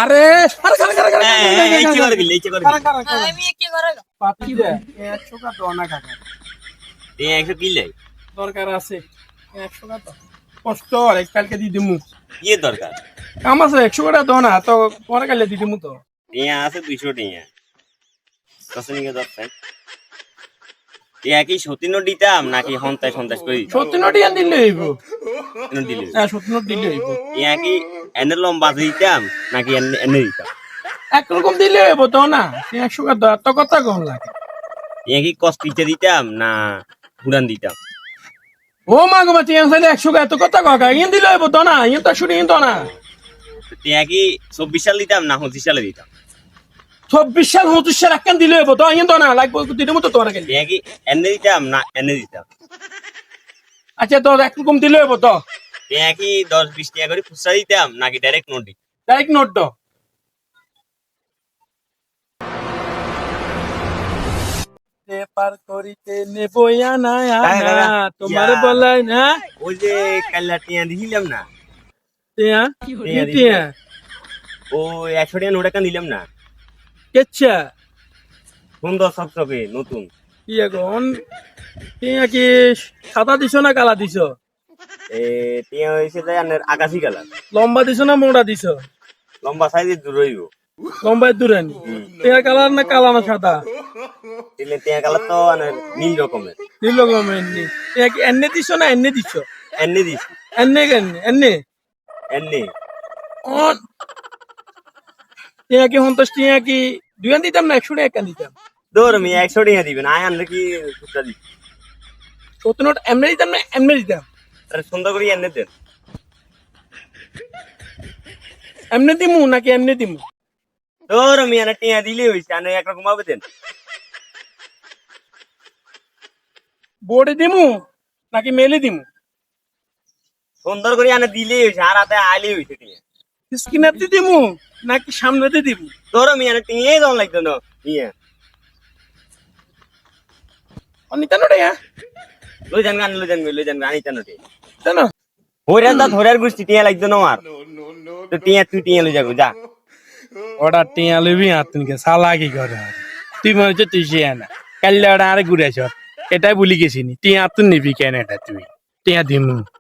আরে আরে খারা খারা খারা এই কি করে গেলি এই কি করে খারা খারা খারা আমি কি করে পাতি দে 100 টাকা দাও না কাকা এই 100 কিলে দরকার আছে 100 টাকা দাও কষ্ট আর কালকে দি দিমু কি দরকার কাম আছে 100 টাকা দাও না তো পরে কালকে দি দিমু তো টিয়া আছে 200 টিয়া কত নিকে দরকার কি সত্যি নোট দিতাম নাকি হন্তায় সন্তাস করে দিতাম সত্যি নোট ইয়ান দিলে হইব নোট দিলে হ্যাঁ সত্যি নোট দিলে হইব কি এনে লম্বা দিতাম নাকি এনে দিতাম একরকম দিলে হইব তো না 100 টাকা দাও তো কথা কম লাগে কি কস্টিতে দিতাম না উড়ান দিতাম ও মা গো বাতি আনসাইলে 100 টাকা তো কথা কাকা ইয়ান দিলে হইব তো না ইয়ান তো শুনি ইয়ান তো না কি 24 সাল দিতাম না 25 সালে দিতাম 24 সাল 29 সাল একখান দিলে হইব তো ইয়ান তো না লাগবে দিলে মতো তোরা কেন কি এনে দিতাম না এনে দিতাম আচ্ছা তো একরকম দিলে হইব তো কি 10-20 টাকা করে খুচরা দিতাম নাকি ডাইরেক্ট নোট দিতাম ডাইরেক্ট নোট দাও পার করিতে নেবই না তোমার বলাই না ওই যে কাল্লা টিয়া দিছিলাম না টিয়া টিয়া টিয়া ও 100 টাকা নোট একটা নিলাম না কেচ্ছা সুন্দর সবসবে নতুন কি এখন টিয়া কি সাদা দিছো না কালা দিছো টিয়া হয়েছে যে আকাশি কালার লম্বা দিছো না মোটা দিছো লম্বা সাইজের দূর হইব লম্বায় দূরানি টিয়া কালার না কালা না সাদা টিয়া কালার তো নীল রকমের নীল রকমের নি টিয়া কি এনে দিছো না এনে দিছো এনে দিছি এনে কেন এনে এনে অন টিয়া কি হন্তস টিয়া কি দুয়ান দিতাম না 100 টাকা দিতাম দৌড় আমি 100 টাকা দিবেন আয় আনলে কি খুচরা দিই সত্য নোট এমনি দিতাম না এমনি দিতাম আরে সুন্দর করে এনে দেন এমনি দিমু নাকি এমনি দিমু দৌড় আমি টিয়া দিলে হয়েছে আনে একরকম ভাবে দেন বোর্ডে দিমু নাকি মেলে দিমু সুন্দর করে আনে দিলে হয়েছে আর হাতে আইলে হয়েছে টিয়া স্ক্রিনাতে দিমু নাকি সামনেতে দিমু দৌড় আমি টিয়াই দাম লাগতো না ইয়ে অনিতা নোটে হ্যাঁ লই যান গান লই যান আনি টানো টিয়া জানো ওইরা তো ধরার গোষ্ঠী টিয়া লাগতো না আমার তো টিয়া তুই টিয়া লই যাবো যা ওটা টিয়া লইবি আর তুইকে সালা কি করে তুই মনে হচ্ছে তুই সে না কাল্লা ওটা আরে ঘুরেছ এটাই ভুলি গেছিনি টিয়া তুই নিবি কেন এটা তুই টিয়া দিমু